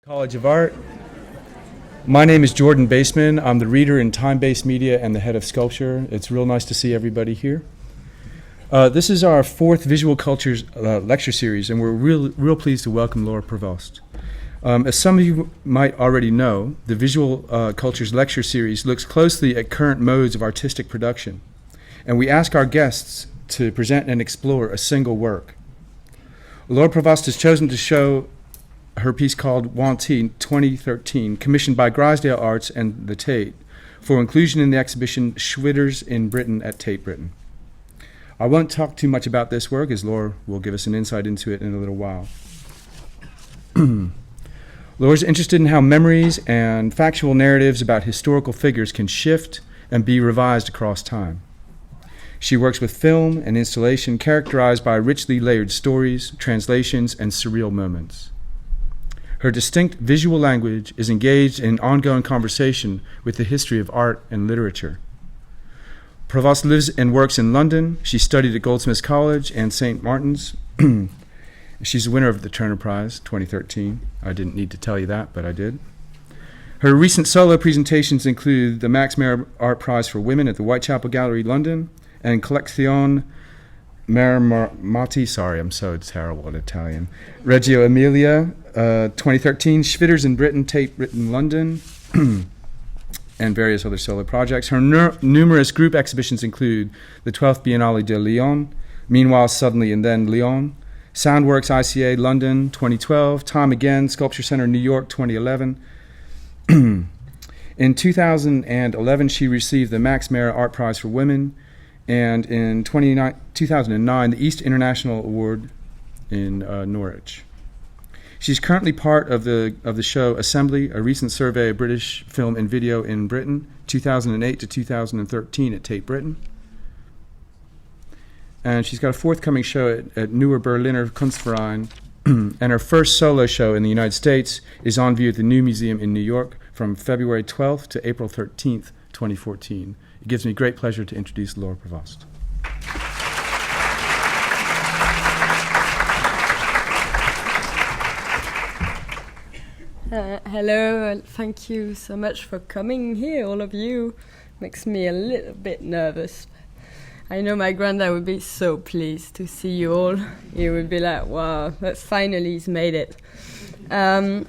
College of Art. My name is Jordan Baseman. I'm the reader in Time-Based Media and the head of sculpture. It's real nice to see everybody here. This is our fourth Visual Cultures lecture series, and we're real pleased to welcome Laure Prouvost. As some of you might already know, the Visual Cultures lecture series looks closely at current modes of artistic production, and we ask our guests to present and explore a single work. Laure Prouvost has chosen to show her piece called Wantee 2013, commissioned by Grisdale Arts and the Tate, for inclusion in the exhibition Schwitters in Britain at Tate Britain. I won't talk too much about this work, as Laure will give us an insight into it in a little while. Laure's interested in how memories and factual narratives about historical figures can shift and be revised across time. She works with film and installation characterized by richly layered stories, translations, and surreal moments. Her distinct visual language is engaged in ongoing conversation with the history of art and literature. Prouvost lives and works in London. She studied at Goldsmiths College and St. Martin's. She's the winner of the Turner Prize 2013. I didn't need to tell you that, but I did. Her recent solo presentations include the Max Mayer Art Prize for Women at the Whitechapel Gallery, London, and Collezione Marmati, sorry, I'm so terrible at Italian, Reggio Emilia, 2013, Schwitters in Britain, Tate Britain, London, and various other solo projects. Her numerous group exhibitions include the 12th Biennale de Lyon, Meanwhile, Suddenly, and Then Lyon, Soundworks ICA, London, 2012, Time Again, Sculpture Center, New York, 2011. In 2011, she received the Max Mayer Art Prize for Women, and in 2009, the East International Award in Norwich. She's currently part of the show Assembly, a recent survey of British film and video in Britain, 2008 to 2013 at Tate Britain. And she's got a forthcoming show at Neue Berliner Kunstverein, and her first solo show in the United States is on view at the New Museum in New York from February 12th to April 13th, 2014. It gives me great pleasure to introduce Laure Prouvost. Hello, thank you so much for coming here, all of you. Makes me a little bit nervous. I know my granddad would be so pleased to see you all. He would be like, wow, that's finally he's made it. I'm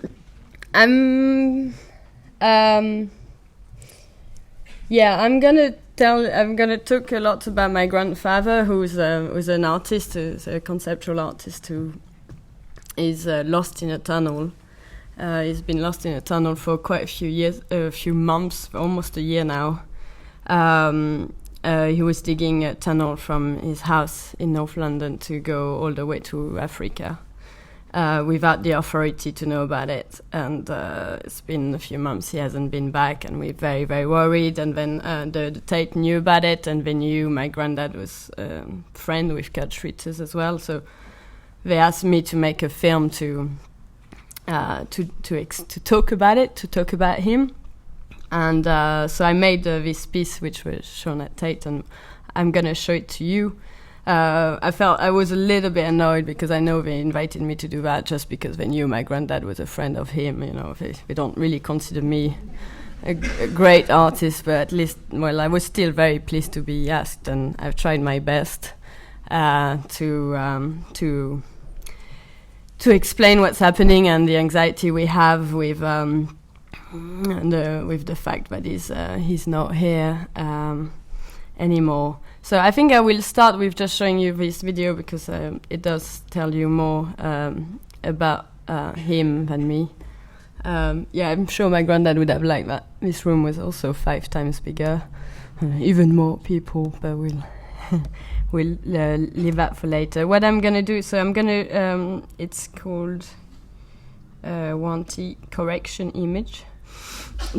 gonna talk a lot about my grandfather, who's an artist, who's a conceptual artist who is lost in a tunnel. He's been lost in a tunnel for quite a few months, for almost a year now. He was digging a tunnel from his house in North London to go all the way to Africa, without the authority to know about it. And it's been a few months, he hasn't been back, and we're very, very worried. And then the Tate knew about it, and they knew my granddad was a friend with Kurt Schwitters as well. So they asked me to make a film to talk about it, to talk about him. And so I made this piece, which was shown at Tate, and I'm going to show it to you. I was a little bit annoyed because I know they invited me to do that just because they knew my granddad was a friend of him. You know, they don't really consider me a great artist, but at least, well, I was still very pleased to be asked, and I've tried my best to explain what's happening and the anxiety we have with the fact that he's not here anymore. So I think I will start with just showing you this video because it does tell you more about him than me. I'm sure my granddad would have liked that. This room was also 5 times bigger, even more people, but we'll leave that for later. What I'm going to do, it's called Wantee Correction Image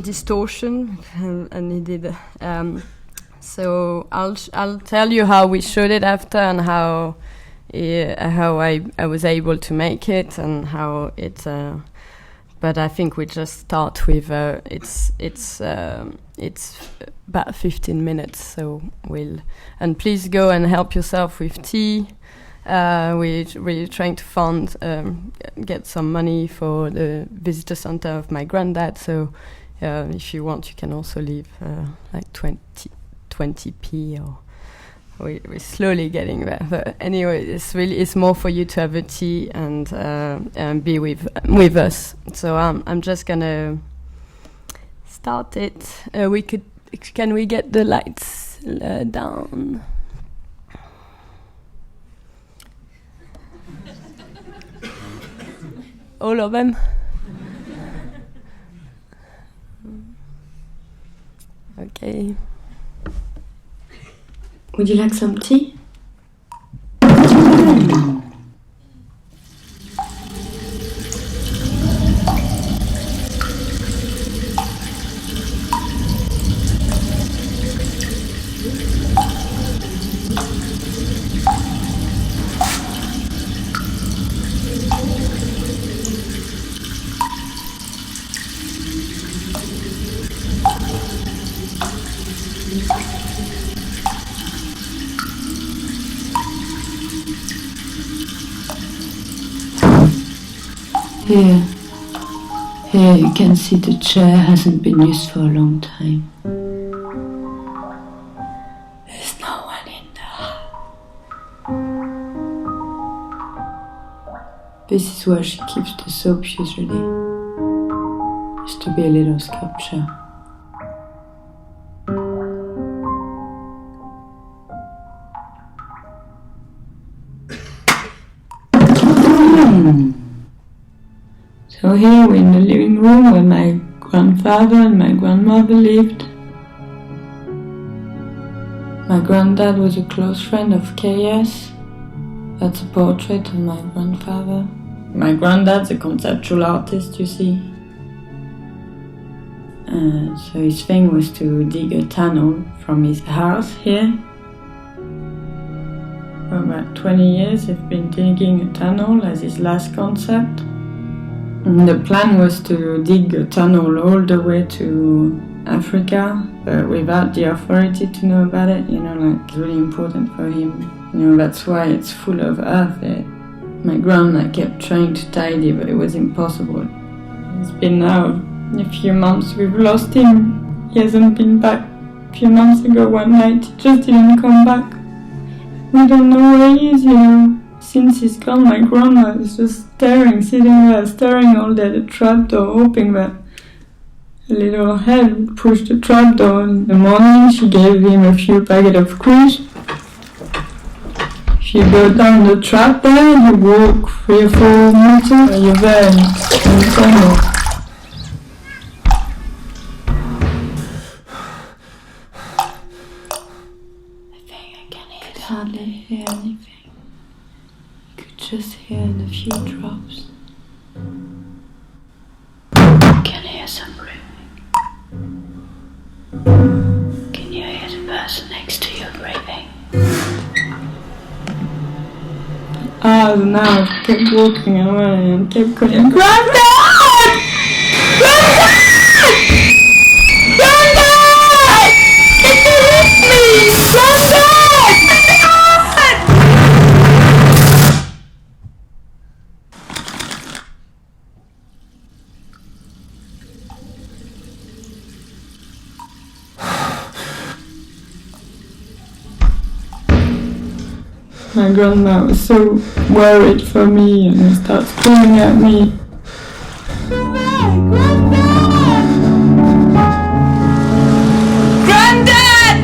Distortion, and he did. So I'll tell you how we showed it after, and how I was able to make it, and how it. But I think we just start with it's about 15 minutes. So and please go and help yourself with tea. we're trying to fund, get some money for the visitor center of my granddad. So if you want, you can also leave like 20p, or we're slowly getting there. But anyway, it's more for you to have a tea and be with us. So I'm just gonna start it. Can we get the lights down? All of them? Okay. Would you like some tea? Here you can see the chair hasn't been used for a long time. There's no one in there. This is where she keeps the soap usually. Used to be a little sculpture. So here we're in the living room where my grandfather and my grandmother lived. My granddad was a close friend of KS. That's a portrait of my grandfather. My granddad's a conceptual artist, you see. So his thing was to dig a tunnel from his house here. For about 20 years he's been digging a tunnel as his last concept. And the plan was to dig a tunnel all the way to Africa, but without the authority to know about it, it's really important for him. That's why it's full of earth there. My grandma kept trying to tidy, but it was impossible. It's been now a few months we've lost him. He hasn't been back. A few months ago, one night, he just didn't come back. We don't know where he is, Since he's gone, my grandma is just sitting there, staring all day at the trapdoor, hoping that a little head would push the trapdoor. In the morning, she gave him a few packets of quiche. If you go down the trap there, you walk 3 or 4 meters, you're there in the tunnel. I think I can hardly hear anything. Just hear a few drops. I can hear some breathing. Can you hear the person next to you breathing? Now I kept walking away and kept calling, Granddad! Granddad! Granddad! Can you lift me? Granddad! My grandma was so worried for me and started screaming at me. Granddad!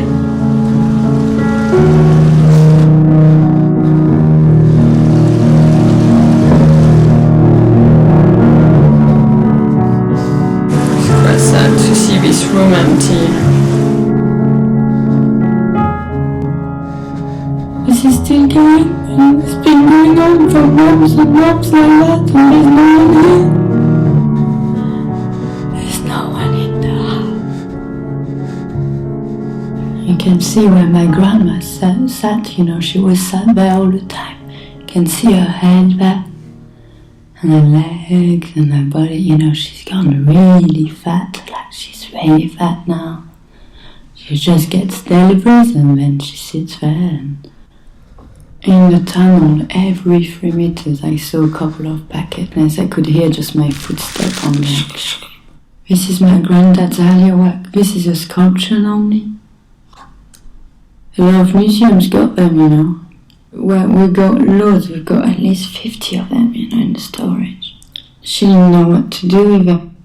It was sad to see this room empty. Is he still going? And it's been going on for months and months like that, and there's no one here. There's no one in there. You can see where my grandma sat, she was sat there all the time. You can see her head there, and her legs, and her body, she's gone really fat, like she's very fat now. She just gets deliveries, and then she sits there and In the tunnel, every 3 meters I saw a couple of packets. I could hear just my footsteps on them. This is my granddad's earlier work. This is a sculpture only. A lot of museums got them, you know. Well, we got loads. We've got at least 50 of them, you know, in the storage. She didn't know what to do with them.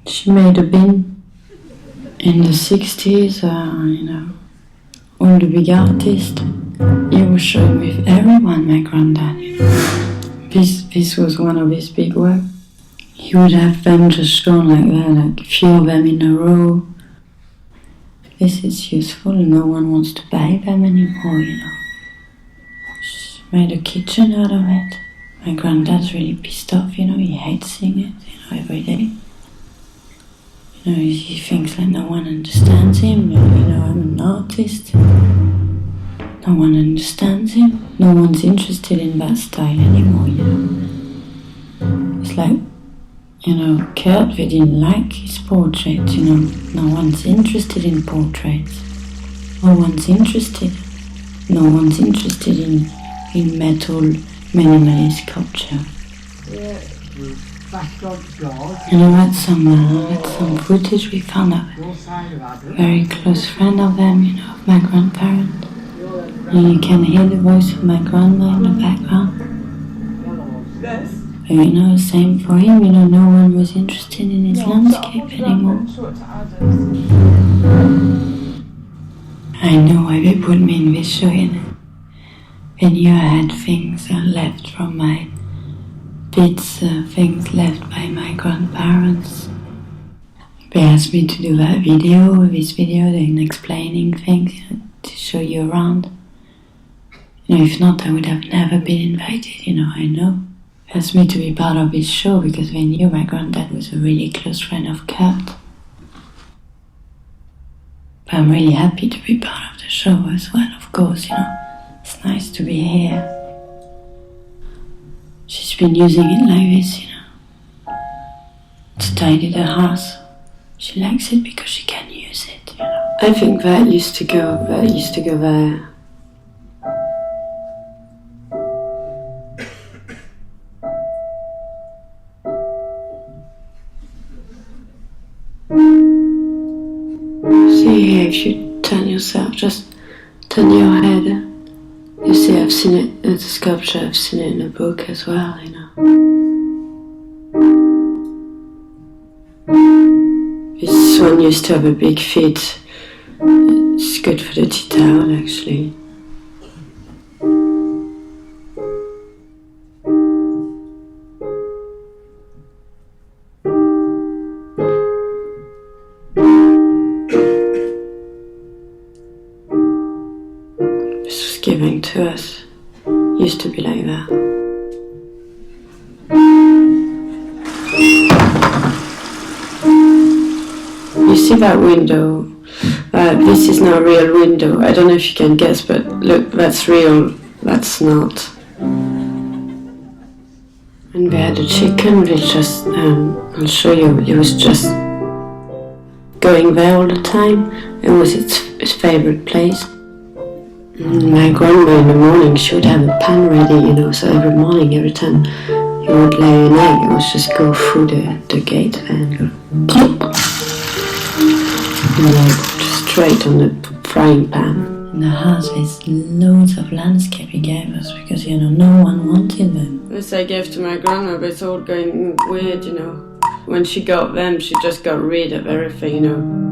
She made a bin. In the 60s, you know, all the big artists. He was showing with everyone, my granddad. You know. This was one of his big work. He would have them just shown like that, like a few of them in a row. This is useful, no one wants to buy them anymore, you know. She made a kitchen out of it. My granddad's really pissed off, you know, he hates seeing it, you know, every day. You know, he thinks like no one understands him, you know, I'm an artist. No one understands him. No one's interested in that style anymore, you know. It's like, you know, Kurt, they didn't like his portrait, you know. No one's interested in portraits. No one's interested. No one's interested in metal minimalist sculpture. You know, that's some footage we found of a very close friend of them, you know, of my grandparents. And you can hear the voice of my grandma in the background. But you know, same for him, you know, no one was interested in his landscape anymore. I know why they put me in this show, you know. They knew I had things left from my bits, things left by my grandparents. They asked me to do that video, then explaining things, you know, to show you around. You know, if not, I would have never been invited, you know, I know. They asked me to be part of this show because they knew my granddad was a really close friend of Kurt. But I'm really happy to be part of the show as well, of course, you know. It's nice to be here. She's been using it like this, you know, to tidy the house. She likes it because she can use it, you know. I think that used to go there. See here, if you turn yourself, just turn your head. You see, I've seen it, it's a sculpture, I've seen it in a book as well, you know. This one used to have a big feet. It's good for the tea towel, actually. Giving to us used to be like that. You see that window? This is not a real window. I don't know if you can guess, but look, that's real, that's not. And we had a chicken, we just, I'll show you, it was just going there all the time. It was its favorite place. My grandma in the morning, she would have a pan ready, you know, so every morning, every time you would lay an egg, it would just go through the gate and go plop, and like straight on the frying pan. In the house, there's loads of landscape he gave us because, you know, no one wanted them. This I gave to my grandma, but it's all going weird, you know. When she got them, she just got rid of everything, you know.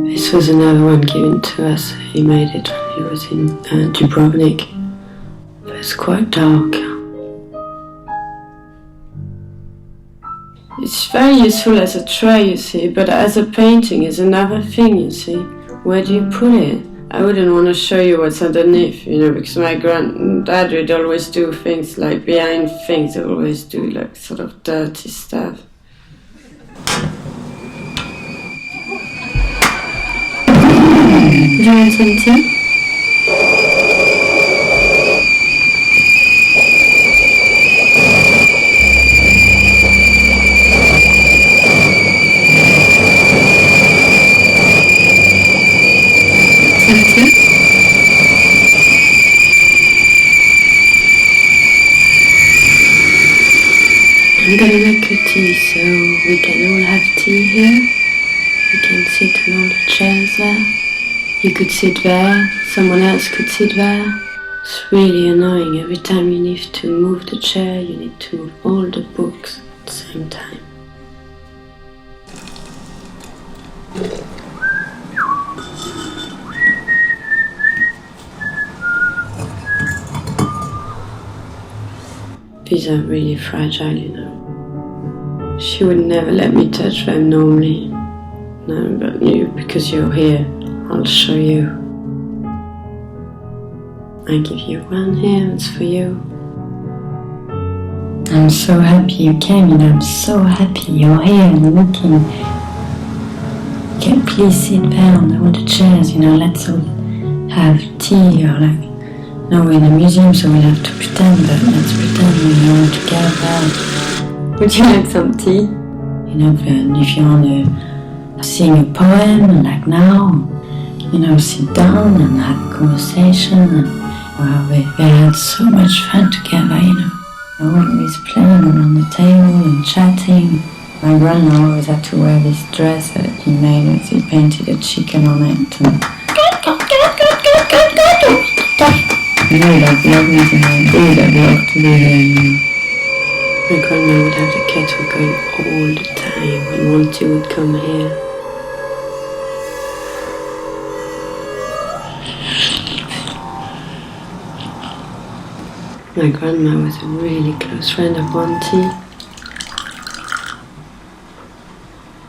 This was another one given to us. He made it when he was in Dubrovnik. But it's quite dark. It's very useful as a tray, you see, but as a painting is another thing, you see. Where do you put it? I wouldn't want to show you what's underneath, you know, because my granddad would always do things like behind things, they always do like sort of dirty stuff. Do you want some tea? we can all have tea here. We can sit on all the chairs there. You could sit there, someone else could sit there. It's really annoying. Every time you need to move the chair, you need to move all the books at the same time. These are really fragile, you know. She would never let me touch them normally. No, but you, because you're here, I'll show you. I give you one here, it's for you. I'm so happy you came, and I'm so happy you're here and looking. Okay, please sit down on all the chairs, you know, let's all have tea or like. No, we're in a museum, so we'll have to pretend, but let's pretend we're all together. Would you like some tea? You know, if you want to sing a poem, like now, you know, sit down and have a conversation. And, well, we had so much fun together, you know. Always playing around the table and chatting. My grandma always had to wear this dress that he made. He painted a chicken on it. And you know, like love me to my day, I'd love to be there, you know. My grandma would have the kettle going all the time when Wantee would come here. My grandma was a really close friend of Wantee.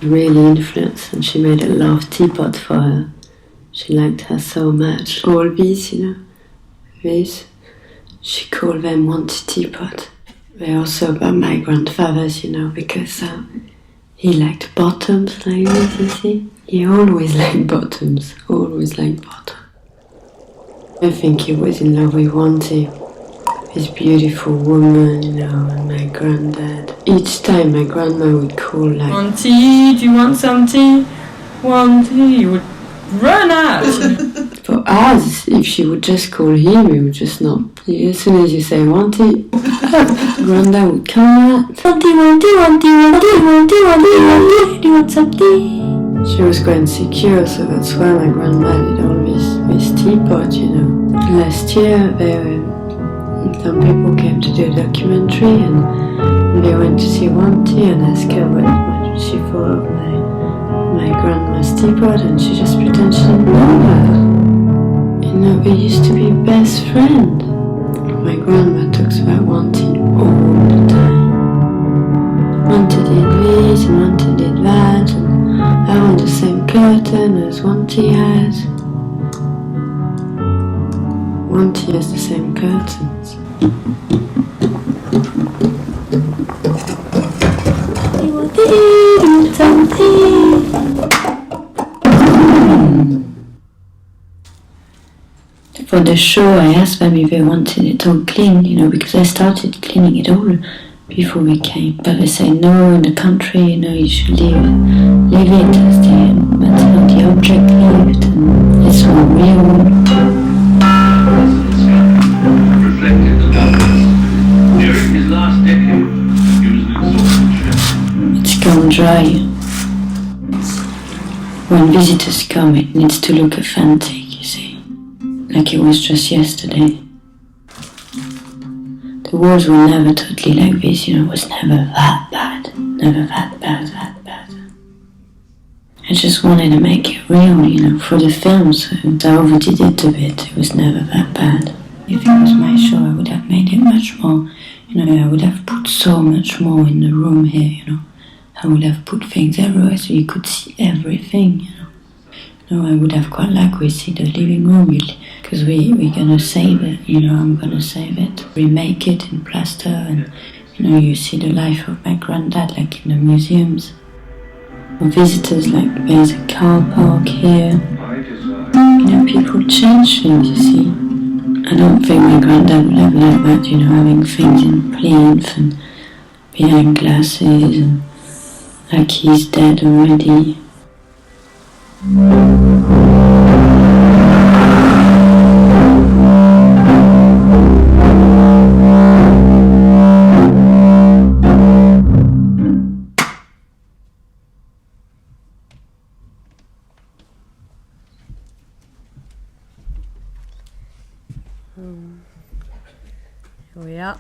Really influenced, and she made a love teapot for her. She liked her so much. All these, you know, these, she called them Wantee teapot. They're also about my grandfather's, you know, because he liked bottoms like this, you see. He always liked bottoms, always liked bottoms. I think he was in love with Wantee, this beautiful woman, you know, and my granddad. Each time my grandma would call like, Wantee, do you want some tea? Wantee, you would run out. For us, if she would just call him, he would just not. As soon as you say Wantee, Grandad would come out. Wantee, Wantee, Wantee, Wantee, Wantee, Wantee, Wantee, do you want some tea? She was quite insecure, so that's why my grandma did all this teapot, you know. Last year, some people came to do a documentary, and they went to see Wantee and asked her what she thought of my grandma's teapot, and she just pretended she didn't know her. You know, we used to be best friends. My grandma talks about Wantee all the time. Wantee did this and Wantee did that, and I want the same curtain as Wantee has. Wantee has the same curtains. For the show, I asked them if they wanted it all clean, you know, because I started cleaning it all before we came. But they say no, in the country, you know, you should leave it as that's how the object lived, and it's all real. Reflected the darkness. During his last decade, he was an exhausted chef. It's gone dry. When visitors come, it needs to look authentic, you see. Like it was just yesterday. The walls were never totally like this, you know, it was never that bad. Never that bad. I just wanted to make it real, you know, for the film, so I overdid it a bit. It was never that bad. If it was my show, I would have made it much more, you know, I would have put so much more in the room here, you know. I would have put things everywhere so you could see everything, you know. No, I would have quite like we see the living room, because we're gonna save it, you know, I'm gonna save it, remake it in plaster, and, you know, you see the life of my granddad like in the museums. For visitors, like there's a car park here, you know, people change things, you see. I don't think my granddad would have liked that, you know, having things in plinth and behind glasses, and like he's dead already. Here we are.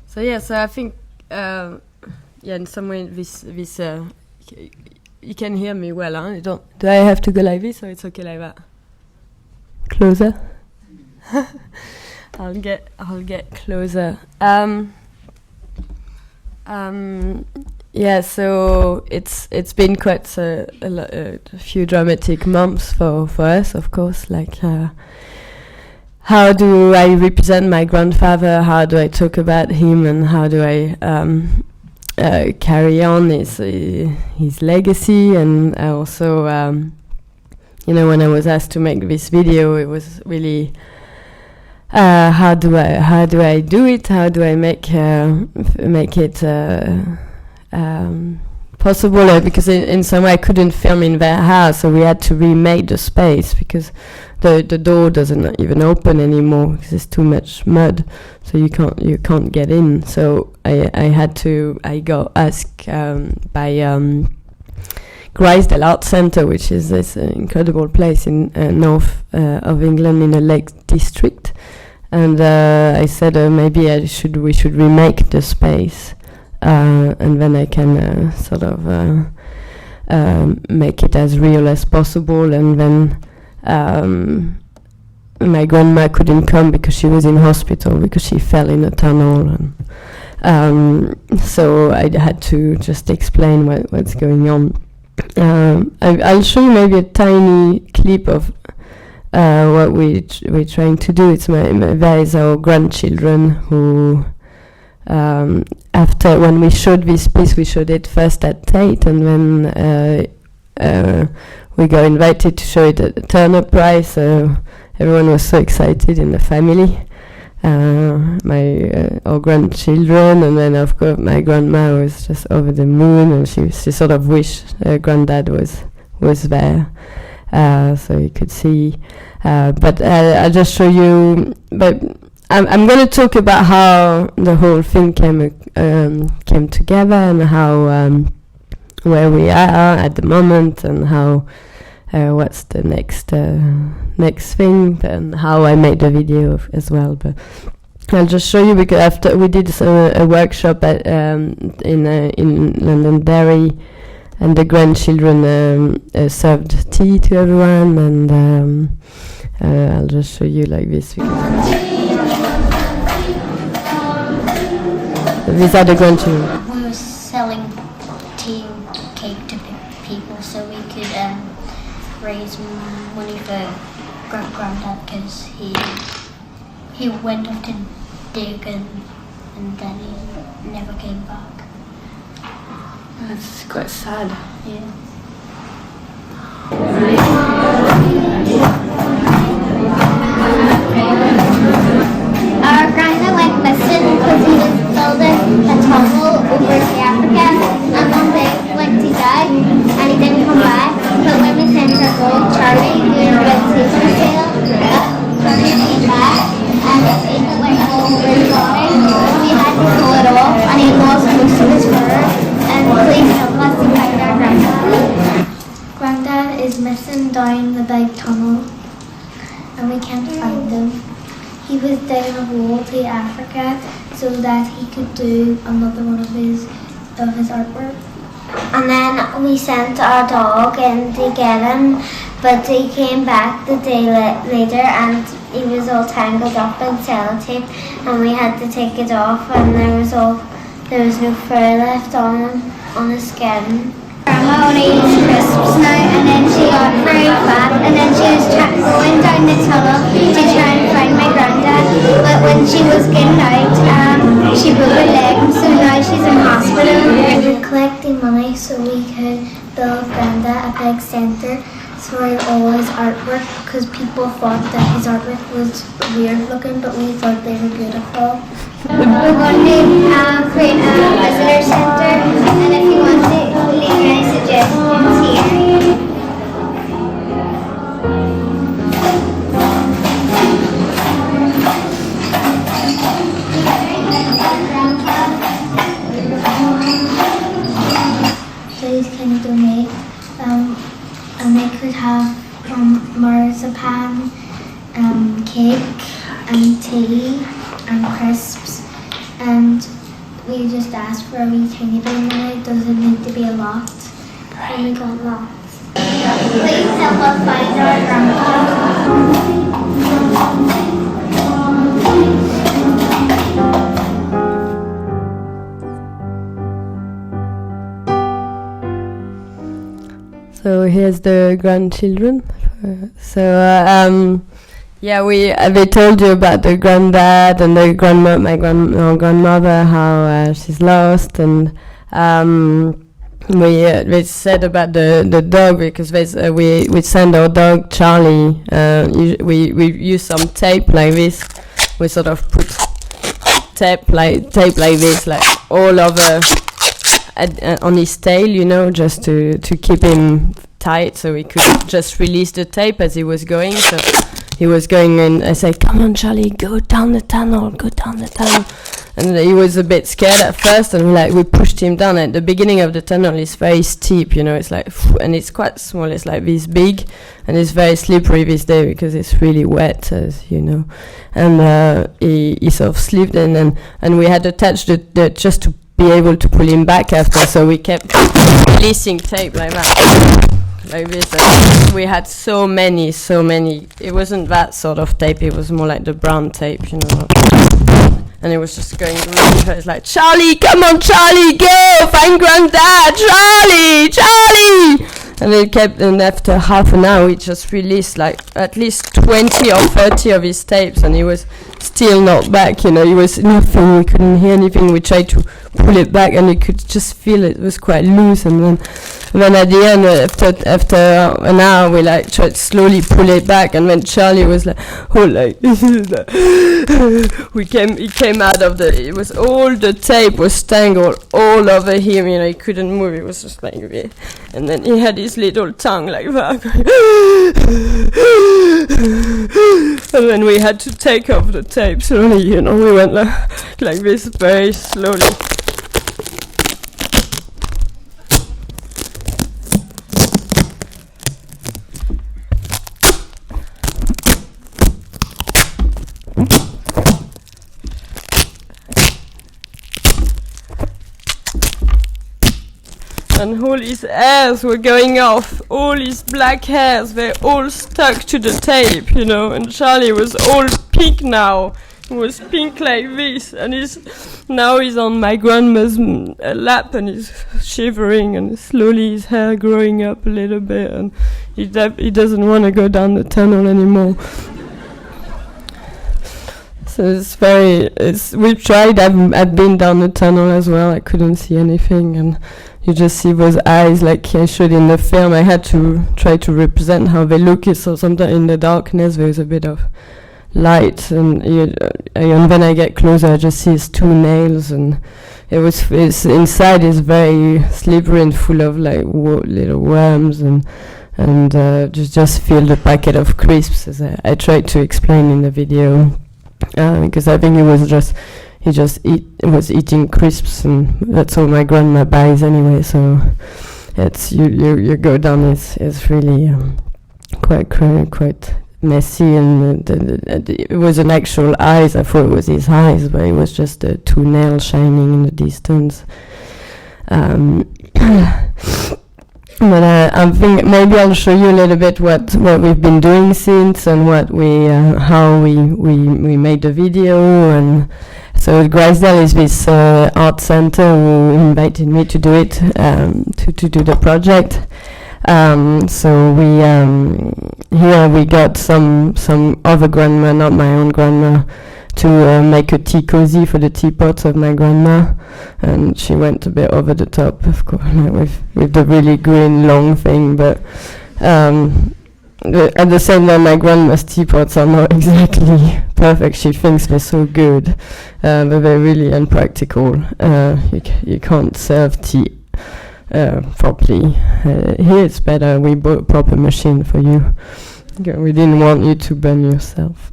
So I think in some way this you can hear me well, huh? You don't. Do I have to go like this, or it's okay like that? Closer. I'll get closer. So it's been quite a few dramatic months for us, of course. Like, how do I represent my grandfather? How do I talk about him, and how do I carry on his legacy? And I also, when I was asked to make this video, it was really how do I do it? How do I make it possible? Because in some way I couldn't film in their house, so we had to remake the space because the door doesn't even open anymore because there's too much mud, so you can't get in. So I got asked by Grisdale Art Centre, which is this incredible place in north of England in the Lake District, and I said maybe we should remake the space, and then I can make it as real as possible. And then my grandma couldn't come because she was in hospital because she fell in a tunnel, and so I had to just explain what's going on. I'll show you maybe a tiny clip of what we're trying to do. There is our grandchildren who, after when we showed this piece, we showed it first at Tate, and then we got invited to show it at the Turner Prize. So everyone was so excited in the family. Our grandchildren, and then of course my grandma was just over the moon, and she sort of wished her granddad was there, so you could see. But I'll just show you. But I'm going to talk about how the whole thing came together, and how where we are at the moment, and how what's the next thing, and how I made the video as well. But I'll just show you, because after we did a workshop at in Londonderry, and the grandchildren served tea to everyone, and I'll just show you like this. These are the grandchildren. We were selling tea and cake to people so we could raise money for Granddad, because he went off to dig and then he never came back. That's quite sad. Yeah. Our Granddad went missing because he was building a tunnel over to Africa, and one day he died and he didn't come back. But when we sent our dog Charlie doing a visitation sale, Charlie came back and his agent went all over his body. We had to pull it off, and he lost most of his fur. And please help us to find our Granddad. Granddad is missing down the big tunnel, and we can't find him. He was digging a hole to Africa so that he could do another one of his artwork. And then we sent our dog in to get him, but he came back the day later and he was all tangled up in sellotape, and we had to take it off, and there was no fur left on his skin. Grandma only eats crisps now, and then she got very fat, and then she was going down the tunnel to try and find my granddad. But when she was getting out, she broke her leg, so now she's in hospital. We were collecting money so we could build Granddad a big centre for all his artwork, because people thought that his artwork was weird looking, but we thought they were beautiful. We're going to create a visitor centre, and if you want to leave any suggestions here. cake and tea and crisps, and we just asked for a wee tiny bit of money. It doesn't need to be a lot. And we got lots. Please help us find our grandpa. So here's the grandchildren. Yeah, they told you about the granddad and the grandmother, how she's lost, and we said about the dog, because we send our dog Charlie. We use some tape like this. We sort of put tape like this, like all over on his tail, you know, just to keep him tight, so we could just release the tape as he was going. So he was going, and I said, "Come on, Charlie, go down the tunnel." And he was a bit scared at first, and we pushed him down. At the beginning of the tunnel, it's very steep, you know. It's like, and it's quite small. It's like this big, and it's very slippery this day because it's really wet, as you know. And he sort of slipped, and we had attached the just to be able to pull him back after. So we kept releasing tape like that. Like this, we had so many. It wasn't that sort of tape. It was more like the brown tape, you know. And it was just going really fast. It's like, "Charlie, come on, Charlie, go find Granddad, Charlie!" And it kept. And after half an hour, we just released like at least 20 or 30 of his tapes, and he was still not back. You know, he was nothing. We couldn't hear anything. We tried to pull it back, and you could just feel it was quite loose. And then at the end, after an hour, we like tried to slowly pull it back, and then Charlie was like, "Oh, like this is like." He came out of it was all the tape was tangled all over him. You know, he couldn't move. It was just like this, and then he had his little tongue like that. And then we had to take off the tape slowly. You know, we went like this very slowly. And all his hairs were going off, all his black hairs, they all stuck to the tape, you know, and Charlie was all pink now. He was pink like this, and now he's on my grandma's lap, and he's shivering, and slowly his hair growing up a little bit, and he doesn't want to go down the tunnel anymore. So we've tried, I've been down the tunnel as well, I couldn't see anything, and you just see those eyes like I showed in the film. I had to try to represent how they look, so sometimes in the darkness there's a bit of light, and when I get closer I just see his two nails, and it's inside is very slippery and full of like little worms, and just feel the packet of crisps, as I tried to explain in the video. Because I think he was eating crisps, and that's all my grandma buys anyway. So it's you go down. It's really quite messy, and it was an actual eyes. I thought it was his eyes, but it was just the two nails shining in the distance. But I think maybe I'll show you a little bit what we've been doing since, and how we made the video. And so Grisdale is this art center who invited me to do it, to do the project. So here we got some other grandma, not my own grandma, to make a tea cozy for the teapots of my grandma, and she went a bit over the top, of course, with the really green long thing, but at the same time my grandma's teapots are not exactly perfect. She thinks they're so good, but they're really impractical. You can't serve tea properly. Here it's better, we bought a proper machine for you. We didn't want you to burn yourself.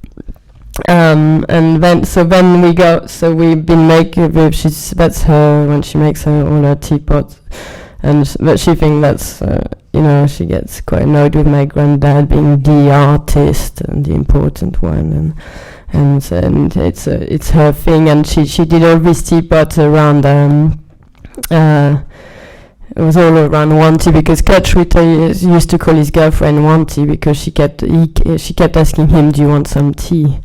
And then we've been making, that's her when she makes all her teapots, but she thinks that's she gets quite annoyed with my granddad being the artist and the important one, and it's her thing. And she did all these teapots around. It was all around Wantee, because Kurt Ritter used to call his girlfriend Wantee because she kept asking him, "Do you want some tea?"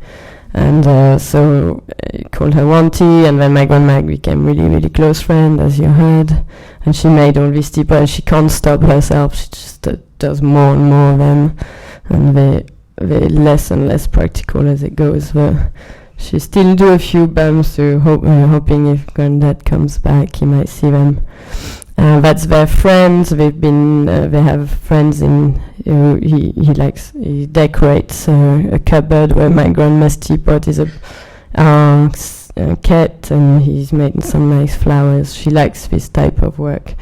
And so he called her Wantee, and then my grandma became really, really close friend, as you heard. And she made all these teapots, and she can't stop herself. She just does more and more of them, and they're less and less practical as it goes. But she still do a few bumps, hoping if Granddad comes back, he might see them. That's their friends. They have friends in. He decorates a cupboard where my grandma's teapot is a cat, and he's made some nice flowers. She likes this type of work.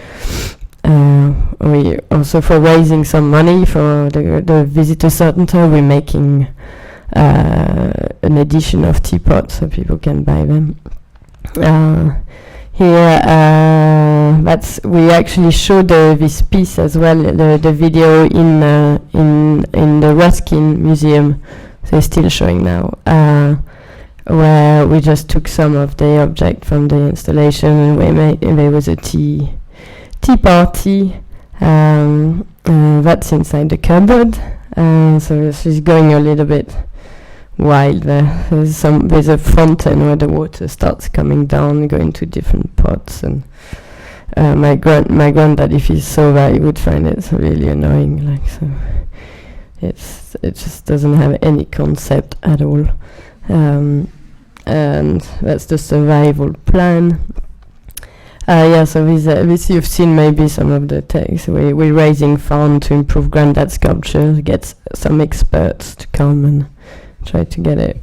We also, for raising some money for the visitor center, we're making an edition of teapots so people can buy them. Here, we actually showed this piece as well, the video in the Ruskin Museum. They're still showing now, where we just took some of the object from the installation, and there was a tea party. That's inside the cupboard. So she's going a little bit wild there. There's a fountain where the water starts coming down, going to different pots, and my granddad, if he saw that, he would find it really annoying. So it just doesn't have any concept at all, and that's the survival plan. So this you've seen maybe some of the text. We're raising fund to improve granddad sculpture, get some experts to come and try to get it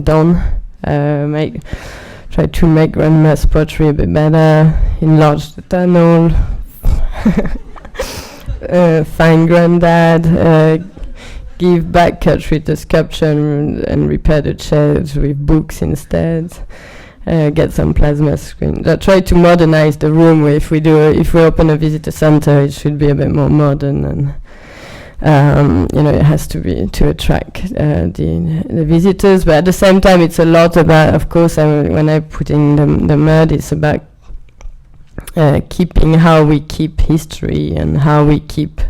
done. Try to make grandma's pottery a bit better, enlarge the tunnel, find granddad, give back Kurt Ritter's sculpture and repair the chairs with books instead. Get some plasma screens. Try to modernize the room. If we open a visitor center, it should be a bit more modern, and it has to be to attract the visitors. But at the same time, it's a lot about, of course, when I put in the mud, it's about keeping how we keep history and how we keep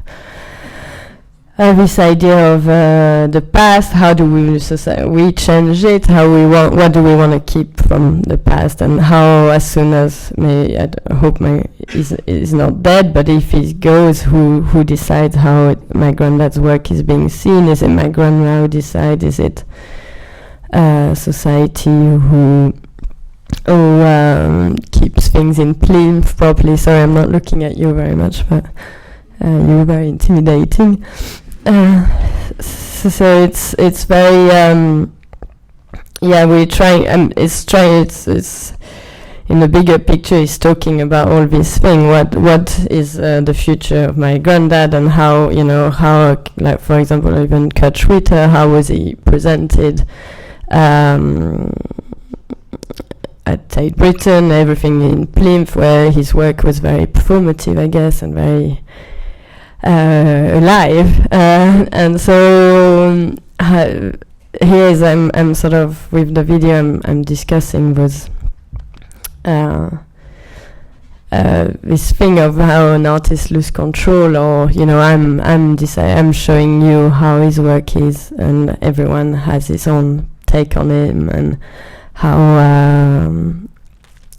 this idea of the past. How do we change it? What do we want to keep from the past? And how, as soon as I hope is not dead, but if he goes, who decides how my granddad's work is being seen? Is it my grandma who decides? Is it society who keeps things in plinth properly? Sorry, I'm not looking at you very much, but you're very intimidating. So it's very we're trying. It's in the bigger picture. It's talking about all this thing. What is the future of my granddad, and how like, for example, even Kurt Ritter, how was he presented at Tate Britain? Everything in Plinth, where his work was very performative, I guess, and very alive, and so here I'm sort of, with the video I'm discussing was this thing of how an artist loses control, or I'm showing you how his work is, and everyone has his own take on him, and how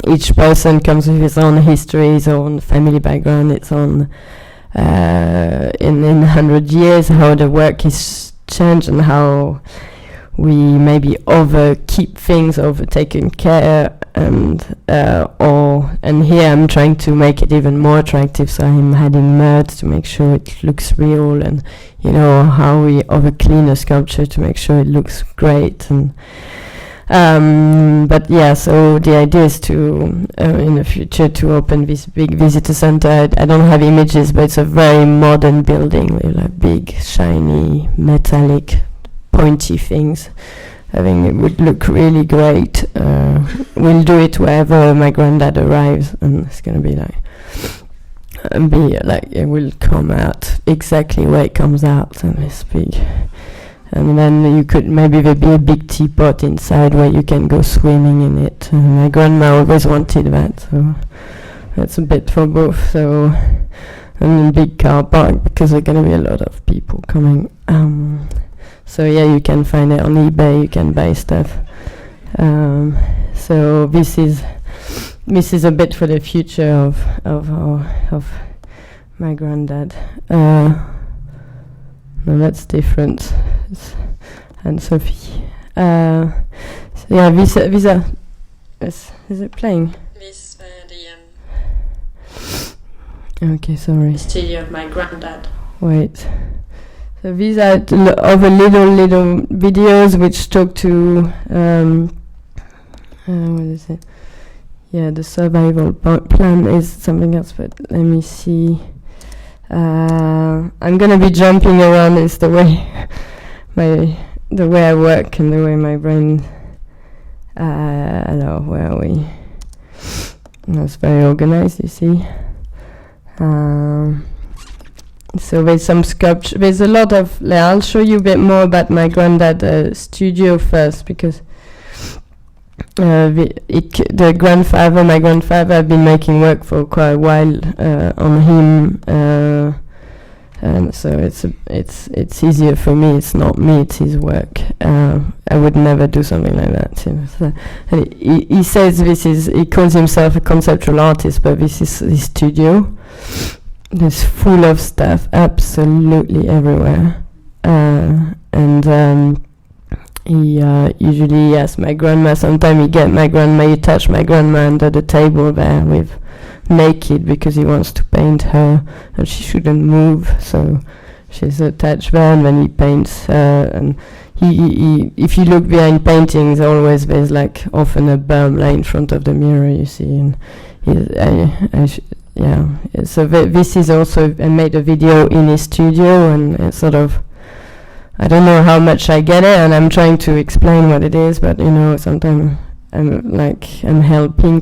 each person comes with his own history, his own family background, its own in 100 years, how the work is changed, and how we maybe keep things, taken care, and here I'm trying to make it even more attractive, so I'm adding mud to make sure it looks real, and how we clean a sculpture to make sure it looks great. And but yeah, so the idea is to in the future to open this big visitor center. I don't have images, but it's a very modern building with like big, shiny, metallic, pointy things. I think it would look really great. We'll do it wherever my granddad arrives, and it's going to be like be like it will come out exactly where it comes out, and it's big. And then you could maybe there be a big teapot inside where you can go swimming in it. And my grandma always wanted that, so that's a bit for both. So and a big car park because there are going to be a lot of people coming. So yeah, you can find it on eBay. You can buy stuff. So this is a bit for the future of my granddad. No, that's different. And Sophie. So yeah, these are. Is it playing? This Okay, sorry. studio of my granddad. Wait. So these are other little videos which talk to what is it? Yeah, the survival plan is something else, but let me see. I'm gonna be jumping around. It's the way the way I work and the way my brain. Hello, where are we? That's very organized, you see. So there's some sculpture. There's a lot of. I'll show you a bit more about my granddad studio first, because my grandfather, I've been making work for quite a while on him, and so it's easier for me. It's not me; it's his work. I would never do something like that. You know, so, and he says he calls himself a conceptual artist, but this is his studio. It's full of stuff, absolutely everywhere, and. He usually asks my grandma. Sometimes he touch my grandma under the table there with naked, because he wants to paint her and she shouldn't move. So she's attached there, and then he paints her. And he if you look behind paintings, always there's like often a berm like in front of the mirror, you see. And so this is also, I made a video in his studio, and it's sort of. I don't know how much I get it, and I'm trying to explain what it is, but sometimes I'm helping,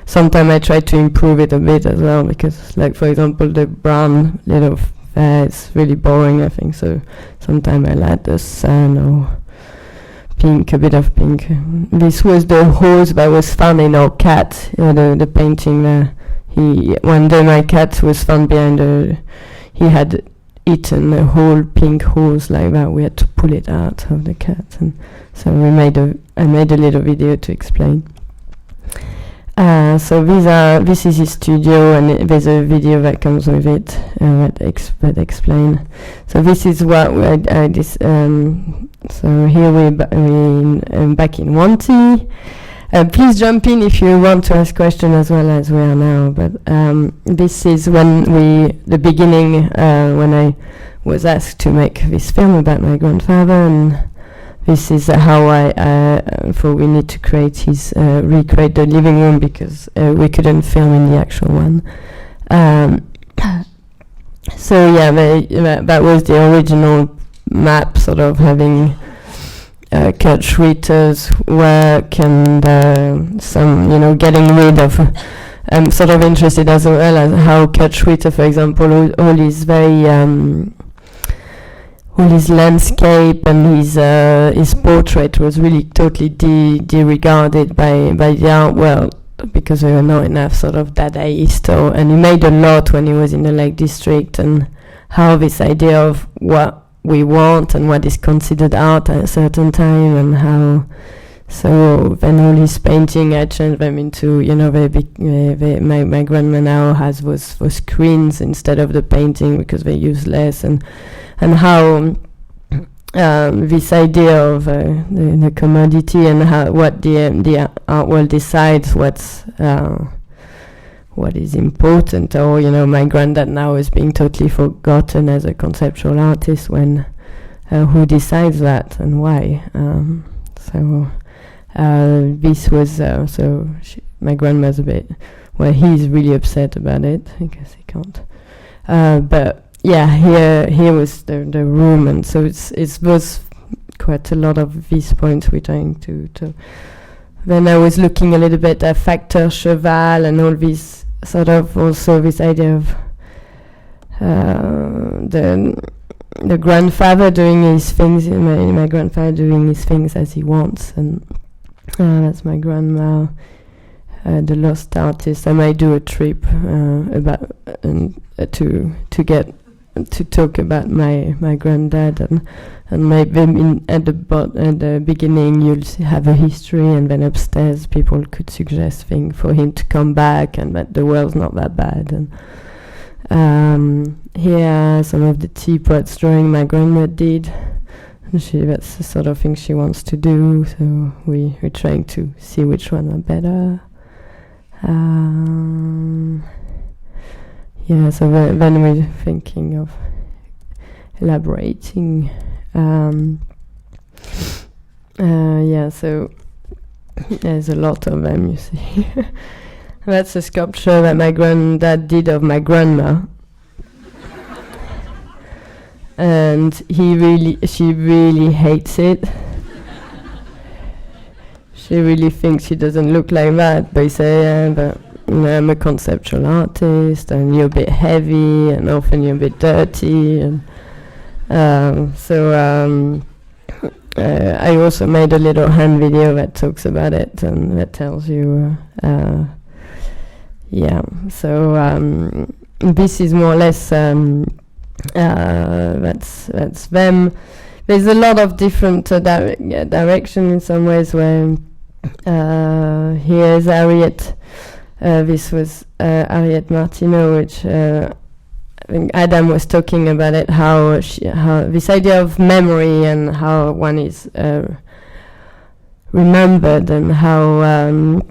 sometimes I try to improve it a bit as well, because like for example the brown little it's really boring, I think, so sometimes I add the sun or pink, a bit of pink. This was the hose that was found in our cat, the painting there. One day my cat was found behind he had eaten a whole pink hose like that. We had to pull it out of the cat, and so I made a little video to explain. So this is his studio, and there's a video that comes with it that explain. So this is what I so here we're back in Wantee. Please jump in if you want to ask questions as well as we are now. But this is the beginning when I was asked to make this film about my grandfather, and this is how we need to recreate the living room, because we couldn't film in the actual one. So yeah, that was the original map, sort of having. Kurt Schwitter's work, and some, getting rid of. I'm sort of interested as well as how Kurt Schwitter, for example, all his landscape and his portrait was really totally disregarded by the art world, because there were not enough sort of Dadaist, and he made a lot when he was in the Lake District, and how this idea of what we want and what is considered art at a certain time, and how so then all his painting I changed them into my grandma now has those screens instead of the painting, because they use less, and how this idea of the commodity, and how what the art world decides what is important, or my granddad now is being totally forgotten as a conceptual artist, when who decides that and why? This was my grandma's a bit. Well, he's really upset about it. I guess he can't. But yeah, here was the room, and so it was quite a lot of these points we're trying to. Then I was looking a little bit at Factor Cheval and all these sort of also this idea of the grandfather doing his things, my grandfather doing his things as he wants, and that's my grandma, the lost artist. I might do a trip about to get to talk about my granddad, and maybe at the beginning you'll have a history, and then upstairs people could suggest things for him to come back, and that the world's not that bad. And here are some of the teapots drawing my grandma did. And that's the sort of thing she wants to do, so we're trying to see which one are better. Yeah, so then we're thinking of elaborating. Yeah, so there's a lot of them, you see. That's a sculpture that my granddad did of my grandma. And she really hates it. She really thinks she doesn't look like that, but he say, yeah, but I'm a conceptual artist, and you're a bit heavy, and often you're a bit dirty, and I also made a little hand video that talks about it, and that tells you, yeah. So this is more or less that's them. There's a lot of different direction in some ways. Where here's Harriet. This was Harriet Martineau, which I think Adam was talking about it. How this idea of memory and how one is remembered, and how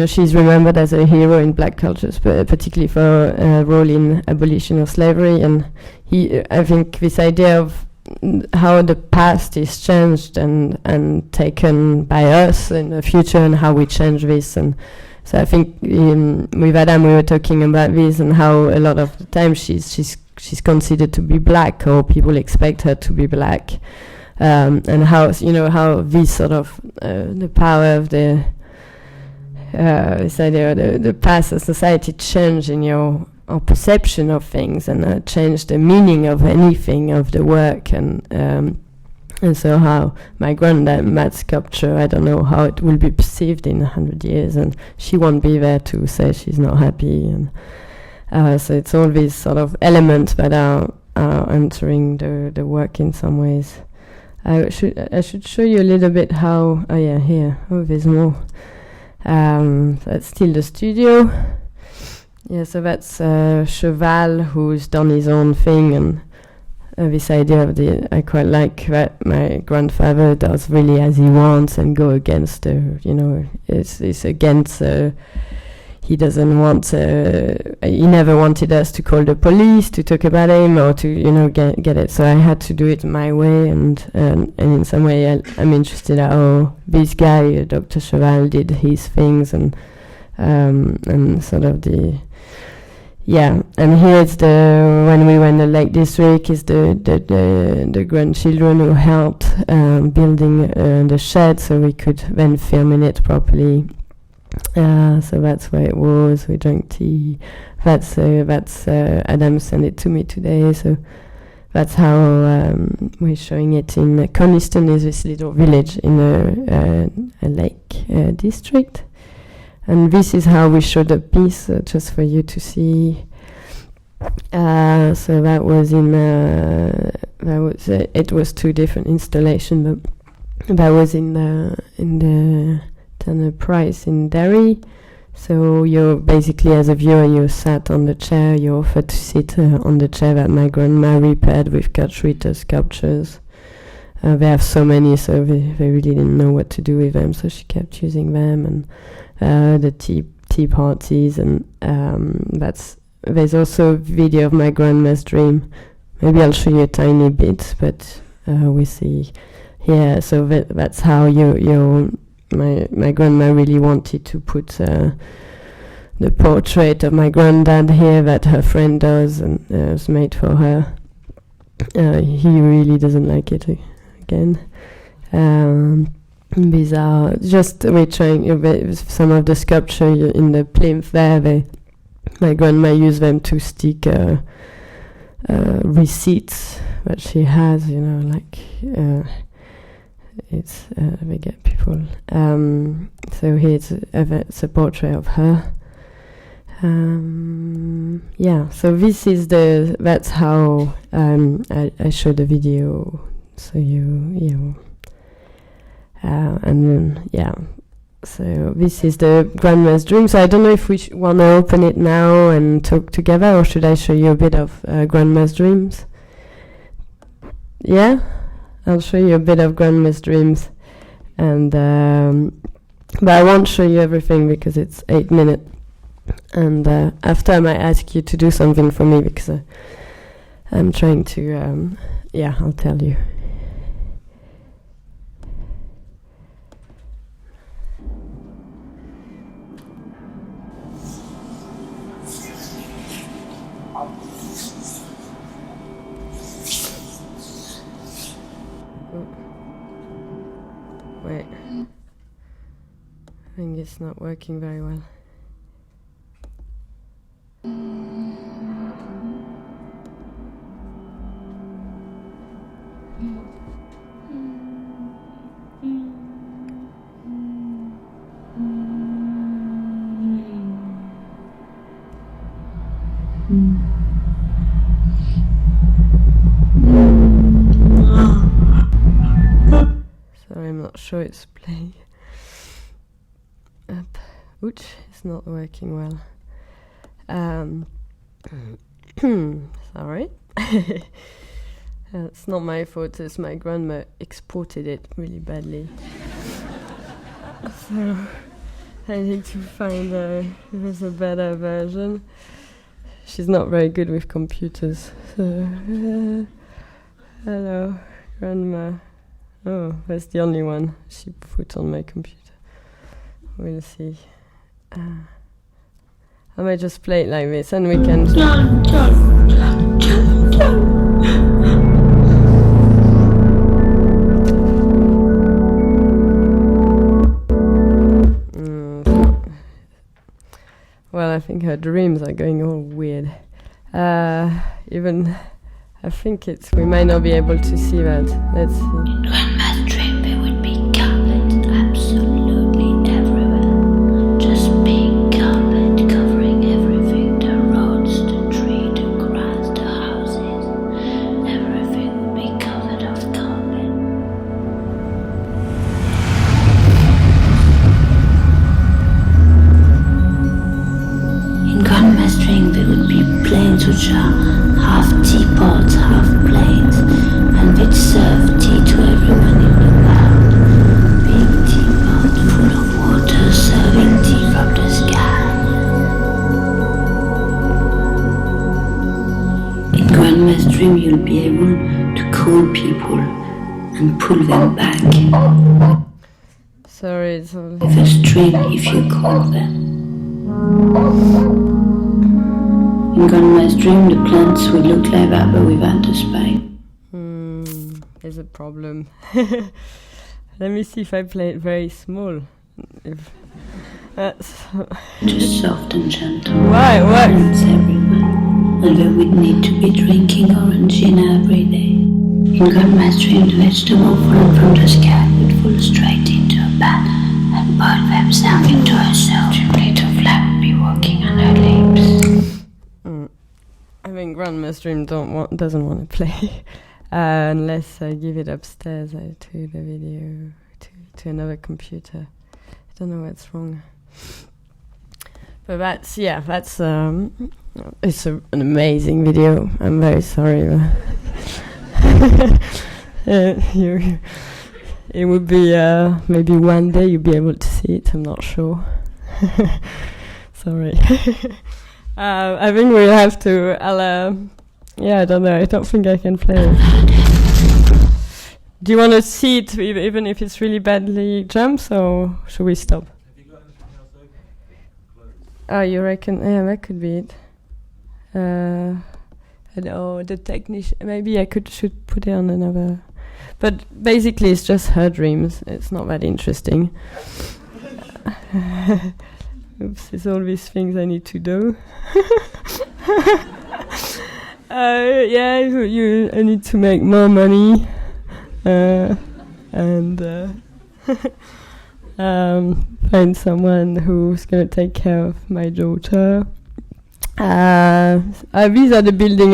she's remembered as a hero in black cultures, particularly for a role in abolition of slavery. And I think this idea of how the past is changed and taken by us in the future, and how we change this. And so I think with Adam we were talking about this, and how a lot of the time she's considered to be black, or people expect her to be black, and how how this sort of the power of the this idea of the past of society change in your perception of things, and change the meaning of anything, of the work, and so how my grandmad's sculpture, I don't know how it will be perceived in 100 years, and she won't be there to say she's not happy, and so it's all these sort of elements that are entering the work in some ways. I should show you a little bit how. Oh yeah, here. Oh, there's more. That's still the studio. Yeah, so that's Cheval, who's done his own thing, and this idea of I quite like that my grandfather does really as he wants, and go against it's against. He doesn't want. He never wanted us to call the police to talk about him, or to get it. So I had to do it my way, and in some way I'm interested how this guy, Dr. Cheval, did his things, and sort of the. Yeah, and here it's when we went to the Lake District, is the grandchildren who helped building the shed, so we could then film in it properly. So that's where it was. We drank tea. That's Adam sent it to me today. So that's how we're showing it in Coniston. Is this little village in a lake district. And this is how we showed the piece, just for you to see. So that was it was two different installations, but that was in the Tanner Price in Derry. So you're basically, as a viewer, you sat on the chair. You're offered to sit on the chair that my grandma repaired with Kurt Schwitter sculptures. They have so many, so they really didn't know what to do with them, so she kept using them. And the tea parties, and there's also a video of my grandma's dream. Maybe I'll show you a tiny bit, but we see here. So that's how my grandma really wanted to put the portrait of my granddad here that her friend does, and it was made for her. He really doesn't like it again. These are just, we're trying some of the sculpture in the plinth there. my grandma used them to stick receipts that she has, you know, like they get people. So here's it's a portrait of her. Yeah, so this is that's how I showed the video. So you and then yeah. So this is the grandma's dream. So I don't know if we want to open it now and talk together, or should I show you a bit of grandma's dreams? Yeah, I'll show you a bit of grandma's dreams, and but I won't show you everything because it's 8 minutes. And after I might ask you to do something for me because I'm trying to. Yeah, I'll tell you. Wait, I think it's not working very well. Sorry, I'm not sure it's playing. Ouch, it's not working well. Sorry. It's not my fault, it's my grandma exported it really badly. So I need to find if there's a better version. She's not very good with computers. So, hello, grandma. Oh, that's the only one she put on my computer. We'll see. I might just play it like this and we can... Well, I think her dreams are going all weird. Even... I think we might not be able to see that. Let's see. In Grandma's dream, there would be carpet absolutely everywhere. Just big carpet covering everything. The roads, the tree, the grass, the houses. Everything would be covered of carpet. In Grandma's dream, there would be planes which are half teapots, half planes, and which serve tea to everyone in the world. Big teapot full of water serving tea from the sky. In Grandma's dream you'll be able to call people and pull them back. Sorry, it's all... With a string if you call them. In Grandma's dream, the plants would look like that, but without the spine. There's a problem. Let me see if I play it very small. If that's just soft and gentle. Why? What? Plants everywhere. And they would need to be drinking orangina every day. In Grandma's dream, the vegetable falling from the sky would fall straight into a pan and boil themselves into a soup. The little fly would be walking on her lips. I think Grandma's dream doesn't want to play unless I give it upstairs to the video to another computer. I don't know what's wrong. But that's it's an amazing video. I'm very sorry. It would be maybe one day you'll be able to see it. I'm not sure. Sorry. I think we'll have to. I don't know. I don't think I can play it. Do you want to see it even if it's really badly jumps, or should we stop? Have you got anything else open? Oh, you reckon? Yeah, that could be it. The technician. Maybe I should put it on another. But basically, it's just her dreams. It's not that interesting. Oops, there's all these things I need to do. Yeah, I need to make more money, and find someone who's gonna take care of my daughter. These are the building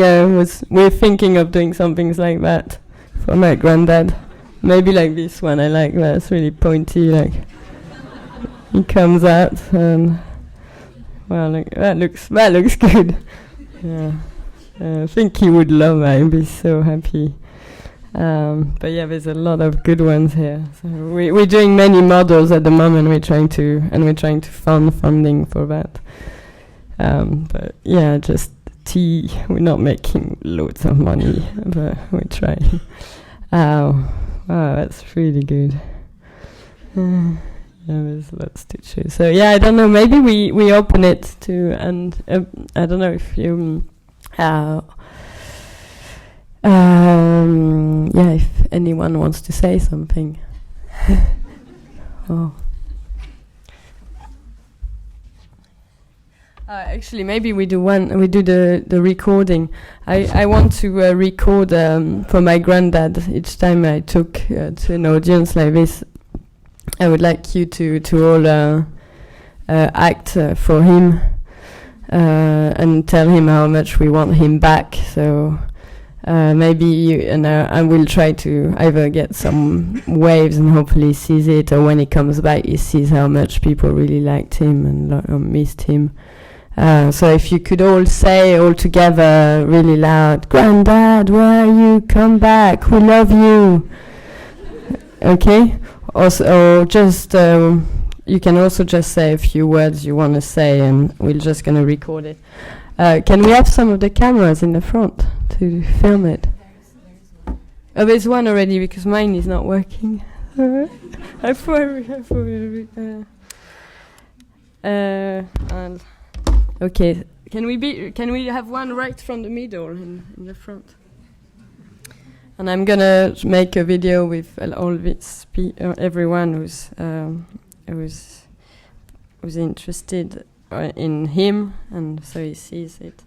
we're thinking of doing some things like that for my granddad. Maybe like this one, I like that. It's really pointy, like he comes out and well, look, that looks good. Yeah, I think he would love that. He'd be so happy. But yeah, there's a lot of good ones here. So we're doing many models at the moment. We're trying to fund funding for that. But yeah, just tea. We're not making loads of money, but we're trying. Wow, that's really good. Yeah, there's lots to choose. So yeah, I don't know. Maybe we open it to, and I don't know if you. Yeah, if anyone wants to say something. Oh. Actually, maybe we do the recording. I want to record for my granddad each time I took to an audience like this. I would like you to all act for him and tell him how much we want him back. So maybe I will try to either get some waves and hopefully he sees it, or when he comes back he sees how much people really liked him and missed him. So if you could all say all together really loud, "Granddad, where are you? Come back, we love you." Okay? Or just you can also just say a few words you want to say, and we're just going to record it. Can we have some of the cameras in the front to film it? Oh, there's one already because mine is not working. And okay, can we have one right from the middle in the front? And I'm gonna make a video with all this everyone who's interested in him, and so he sees it.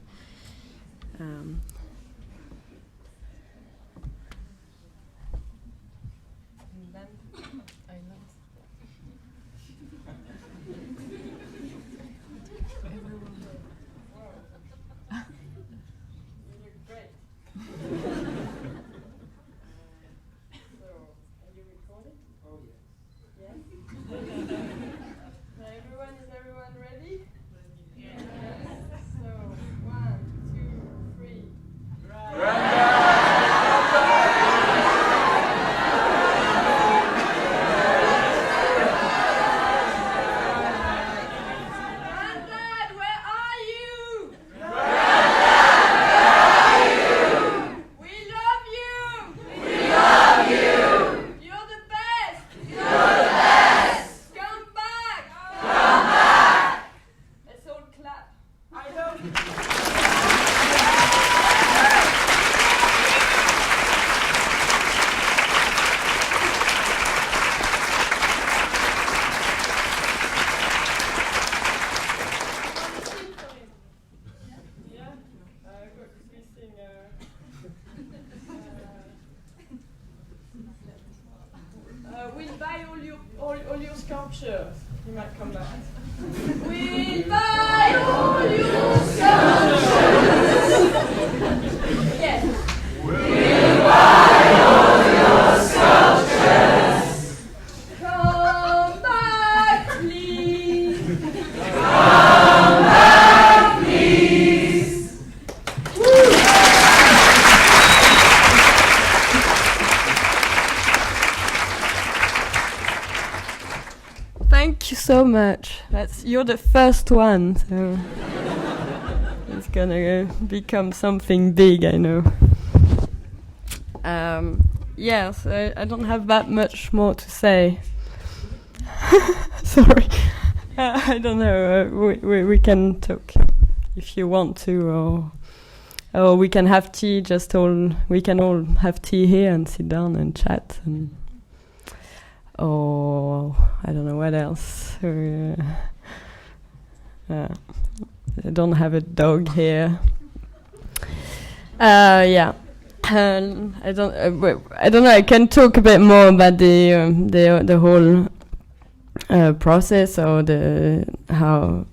We'll buy all your sculptures. You might come back. We'll buy all your sculptures. Yes. We'll buy all your sculptures. Come back, please. Come back, please. Thank you so much. You're the first one, so it's gonna become something big, I know. Yes, I don't have that much more to say. Sorry, I don't know. We can talk if you want to, or we can have tea. We can all have tea here and sit down and chat and. Or I don't know what else. I don't have a dog here. Yeah. I don't know. I can talk a bit more about the whole process or how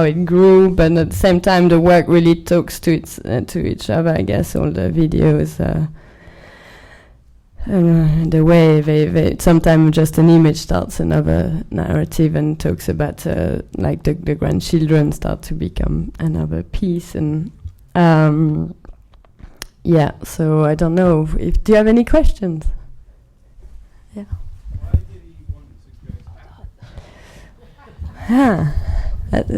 it grew, but at the same time, the work really talks to each other. I guess all the videos, the way they sometimes just an image starts another narrative and talks about like the grandchildren start to become another piece and. Yeah, so I don't know. Do you have any questions? Yeah. Why did he want to go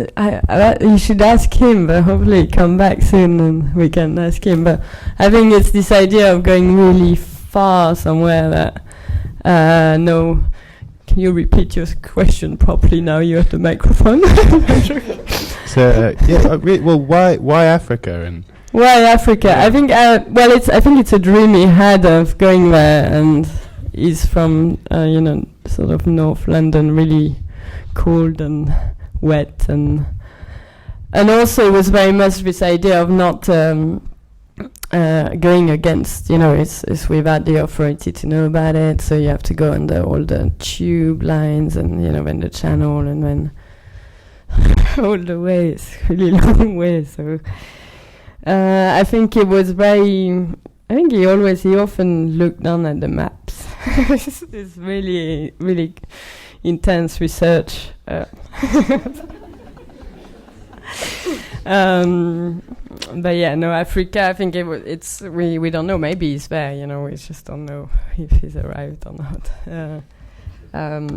to Africa? You should ask him, but hopefully he'll come back soon and we can ask him. But I think it's this idea of going really far somewhere that, no. Can you repeat your question properly now you have the microphone? So, well, why Africa? And why Africa? Yeah. I think it's a dream he had of going there, and he's from sort of North London, really cold and wet, and also it was very much this idea of not going against, it's without the authority to know about it, so you have to go under all the tube lines and then the channel and then all the way. It's really long way, so. I think it was he often looked down at the maps. It's really, really intense research. But yeah, no, Africa, I think we don't know, maybe he's there, we just don't know if he's arrived or not.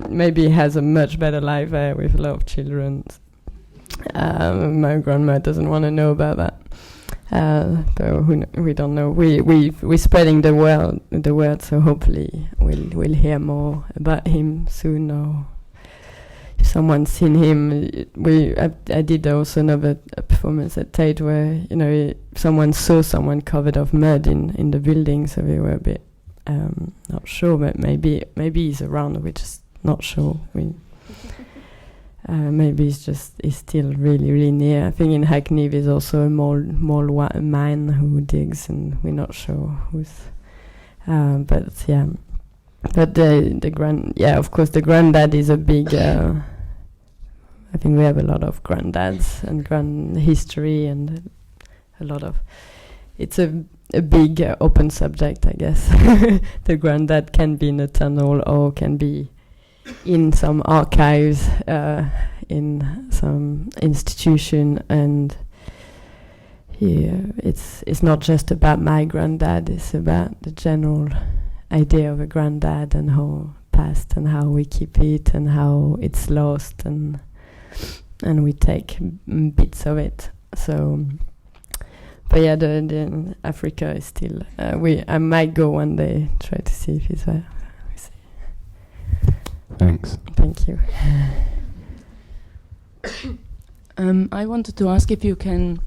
Maybe he has a much better life there with a lot of children. My grandma doesn't want to know about that. But we don't know. We're spreading the word, so hopefully we'll hear more about him soon. Or if someone's seen him, I did also another performance at Tate where someone saw someone covered of mud in the building, so we were a bit not sure, but maybe he's around. We're just not sure. Maybe he's still really, really near. I think in Hackney there's also a mine who digs, and we're not sure who's. But yeah, but of course the granddad is a big. I think we have a lot of granddads and grand history and a lot of. It's a big open subject, I guess. The granddad can be in a tunnel or can be in some archives, in some institution, and it's not just about my granddad, it's about the general idea of a granddad and how past and how we keep it and how it's lost and we take bits of it. So, but yeah, the Africa is still. I might go one day, try to see if he's there. Thanks. Thank you. I wanted to ask if you can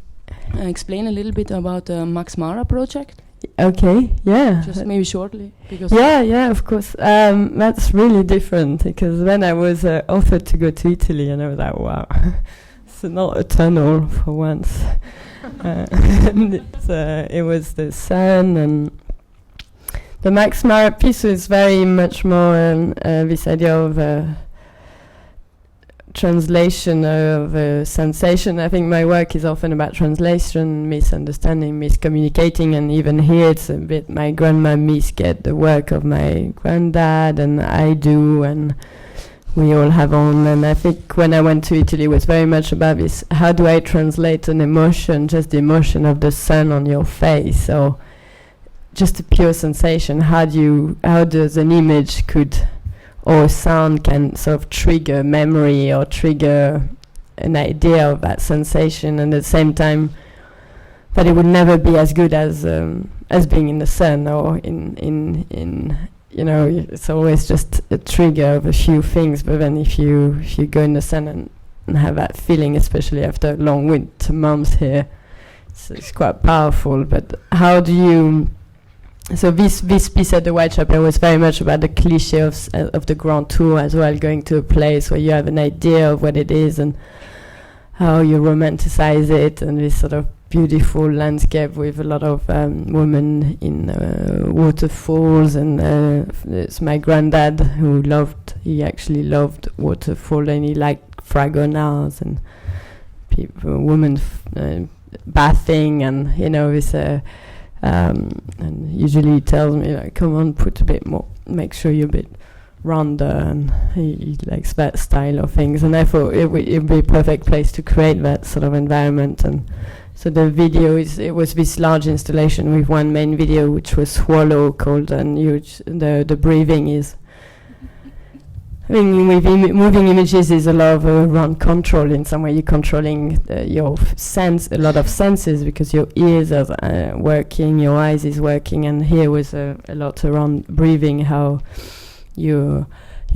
explain a little bit about the Max Mara project. Okay, yeah. Just maybe shortly, because yeah, of course. That's really different because when I was offered to go to Italy, and I was like, wow, it's not a tunnel for once. And it was the sun and. The Max Mara piece is very much more this idea of translation of a sensation. I think my work is often about translation, misunderstanding, miscommunicating, and even here it's a bit my grandma misget the work of my granddad, and I do, and we all have on. And I think when I went to Italy, it was very much about this: how do I translate an emotion, just the emotion of the sun on your face, or just a pure sensation? How does an image or sound can sort of trigger memory or trigger an idea of that sensation, and at the same time that it would never be as good as being in the sun or in it's always just a trigger of a few things. But then if you go in the sun and have that feeling, especially after long winter months here, it's quite powerful. But how do you? So this piece at the Whitechapel was very much about the cliché of the Grand Tour as well, going to a place where you have an idea of what it is, and how you romanticize it, and this sort of beautiful landscape with a lot of women in waterfalls, and it's my granddad he actually loved waterfall, and he liked fragonards and women bathing, and this and usually he tells me, like, come on, put a bit more, make sure you're a bit rounder, and he likes that style of things, and I thought it would be a perfect place to create that sort of environment. And so the video it was this large installation with one main video, which was Swallow, called, and the breathing is, I mean, with moving images is a lot of around control. In some way, you're controlling your sense, a lot of senses, because your ears are working, your eyes is working, and here was a lot around breathing, how you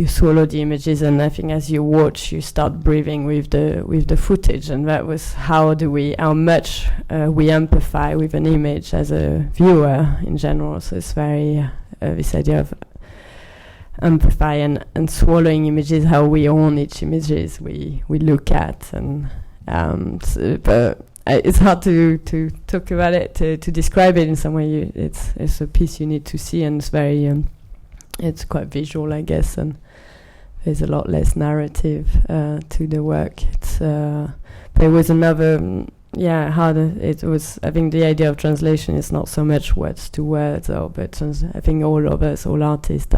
swallow the images, and I think as you watch, you start breathing with the footage, and that was how much we empathize with an image as a viewer in general. So it's very this idea of amplify and swallowing images, how we own each images we look at, and but it's hard to talk about it, to describe it in some way. It's a piece you need to see, and it's very it's quite visual, I guess, and there's a lot less narrative to the work. There was another harder. It was, I think, the idea of translation is not so much words to words, but I think all of us, all artists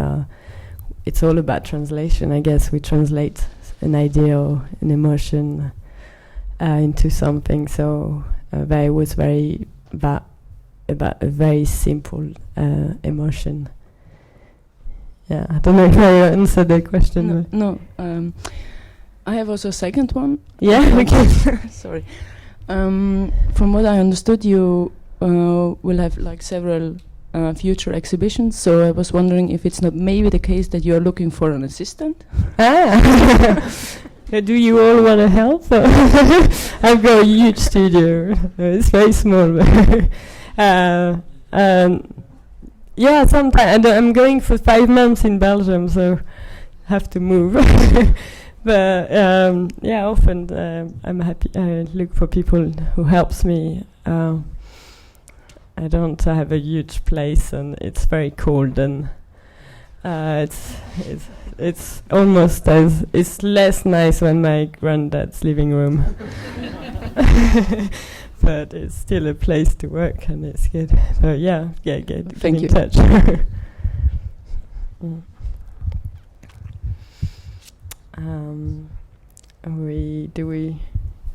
it's all about translation, I guess. We translate an idea or an emotion into something. So there was very about a very simple emotion. Yeah, I don't know if I answered the question. No. I have also a second one. Yeah, okay. Sorry. From what I understood, you will have like several future exhibitions. So I was wondering if it's not maybe the case that you are looking for an assistant. Do you all want to help? I've got a huge studio. It's very small. Yeah, sometimes I'm going for 5 months in Belgium, so have to move. But often I'm happy. I look for people who helps me. I don't have a huge place, and it's very cold, and it's almost it's less nice than my granddad's living room. But it's still a place to work, and it's good. So get Thank in you. touch.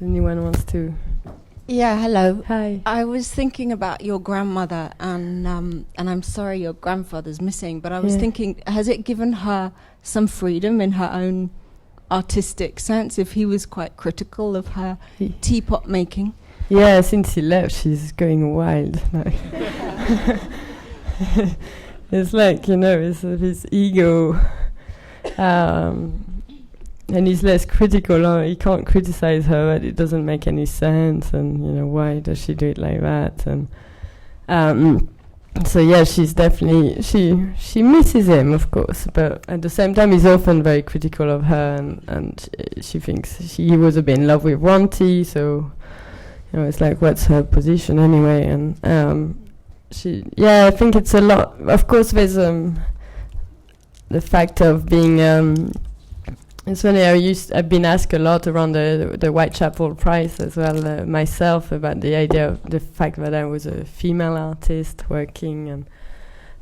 Anyone wants to? Yeah, hello. Hi. I was thinking about your grandmother, and I'm sorry your grandfather's missing, but I was thinking, has it given her some freedom in her own artistic sense, if he was quite critical of her teapot making? Yeah, since he left, she's going wild. It's like, it's his ego, and he's less critical. He can't criticize her, but it doesn't make any sense, and why does she do it like that? And so she's definitely she misses him, of course, but at the same time he's often very critical of her, and she thinks he was a bit in love with Wantee, so it's like, what's her position anyway? And I think it's a lot. Of course, there's the fact of being. It's funny. I've been asked a lot around the Whitechapel Prize as well myself, about the idea of the fact that I was a female artist working, and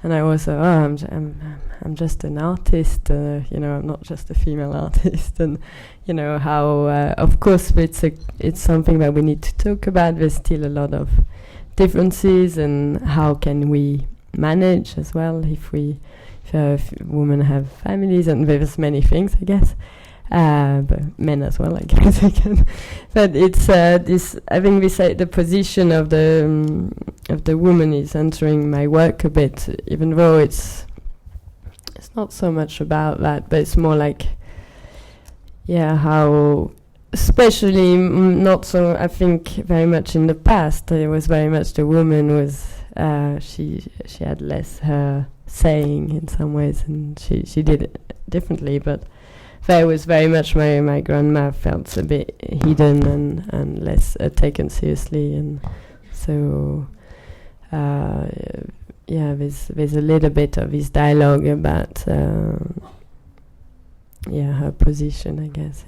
I was I'm just an artist, I'm not just a female artist, and how of course it's something that we need to talk about. There's still a lot of differences, and how can we manage as well if women have families, and there's many things, I guess, but men as well, I guess. But it's this. I think the position of the woman is entering my work a bit, even though it's not so much about that, but it's more like, how, especially not so. I think very much in the past, it was very much the woman was she had less her saying in some ways, and she did it differently, but that was very much my grandma felt a bit hidden and less taken seriously, and so there's a little bit of this dialogue about her position, I guess.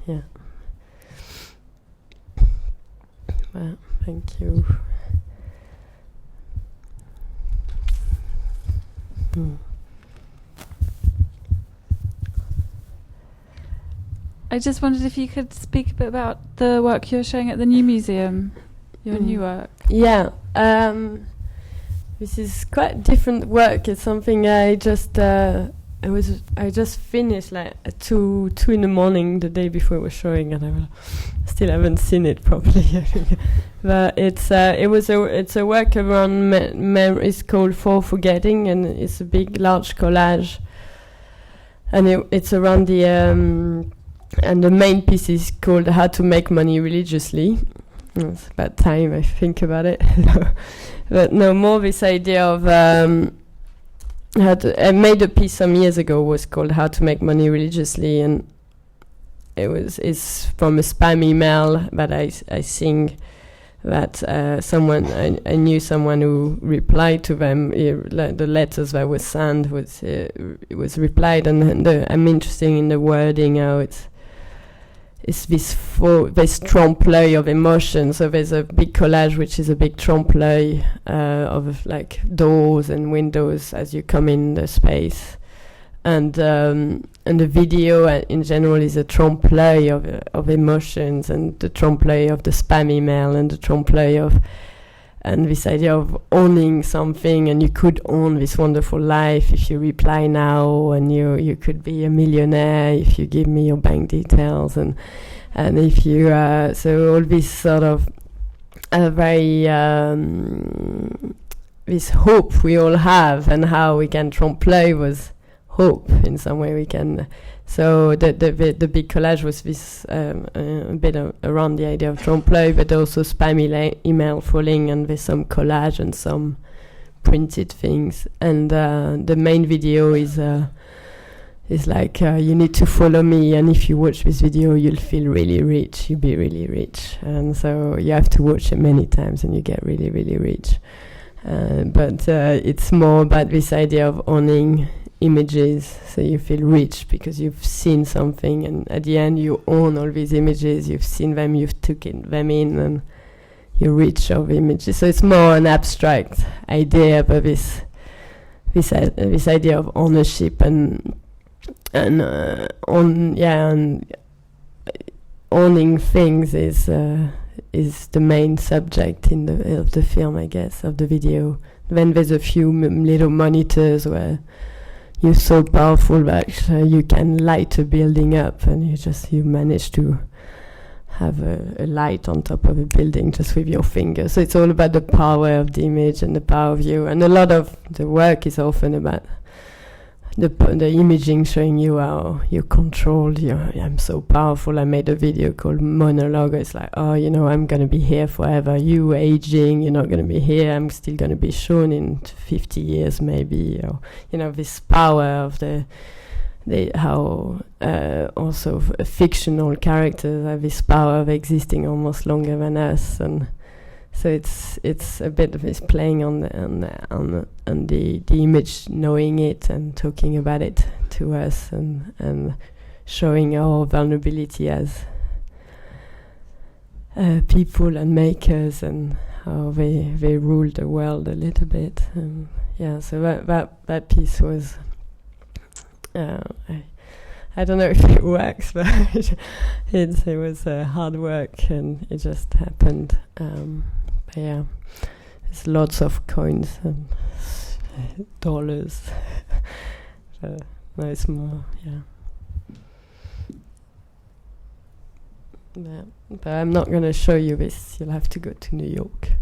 Yeah. Well, thank you. I just wondered if you could speak a bit about the work you're showing at the new museum, your new work. Yeah, this is quite different work. It's something I just finished like at 2 in the morning the day before it was showing, and I still haven't seen it properly. But it's a work around it's called For Forgetting, and it's a large collage, and it's around the and the main piece is called How to Make Money Religiously. It's about time I think about it. But no, more this idea of I made a piece some years ago, was called How to Make Money Religiously, and it's from a spam email that I think that I knew someone who replied to them. The letters that were sent it was replied, and I'm interested in the wording, how it's this trompe-l'oeil of emotion. So there's a big collage which is a big trompe-l'oeil of like doors and windows as you come in the space, and the video in general is a trompe-l'oeil of emotions, and the trompe-l'oeil of the spam email, and the trompe-l'oeil of and this idea of owning something, and you could own this wonderful life if you reply now, and you could be a millionaire if you give me your bank details, and if you so all this sort of very this hope we all have, and how we can trompe-l'oeil was hope in some way. We can so the big collage was this a bit around the idea of trompe-l'oeil, but also spam email falling, and with some collage and some printed things. And the main video is like you need to follow me, and if you watch this video you'll feel really rich, you'll be really rich, and so you have to watch it many times and you get really, really rich. But it's more about this idea of owning images, so you feel rich because you've seen something, and at the end you own all these images, you've seen them, you've taken them in, and you're rich of images. So it's more an abstract idea, but this idea of ownership and owning things is the main subject of the film, I guess, of the video. Then there's a few little monitors where you're so powerful that you can light a building up, and you manage to have a light on top of a building just with your finger. So it's all about the power of the image and the power of you. And a lot of the work is often about the imaging, showing you how you're controlled. I'm so powerful. I made a video called Monologue. It's like, I'm going to be here forever. You aging, you're not going to be here. I'm still going to be shown in 50 years maybe. Or, this power of how also fictional characters have this power of existing almost longer than us. And so it's a bit of this playing on the image, knowing it and talking about it to us, and showing our vulnerability as people and makers, and how they rule the world a little bit. So that piece was I don't know if it works, but it was hard work, and it just happened. But yeah, there's lots of coins and dollars. No, it's more, yeah. But I'm not going to show you this. You'll have to go to New York.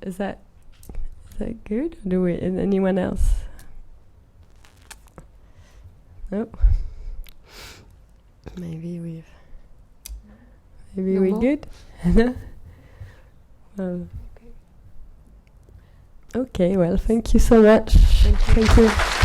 Is that good? Anyone else? No. Maybe we're good. Okay, well, thank you so much. Thank you.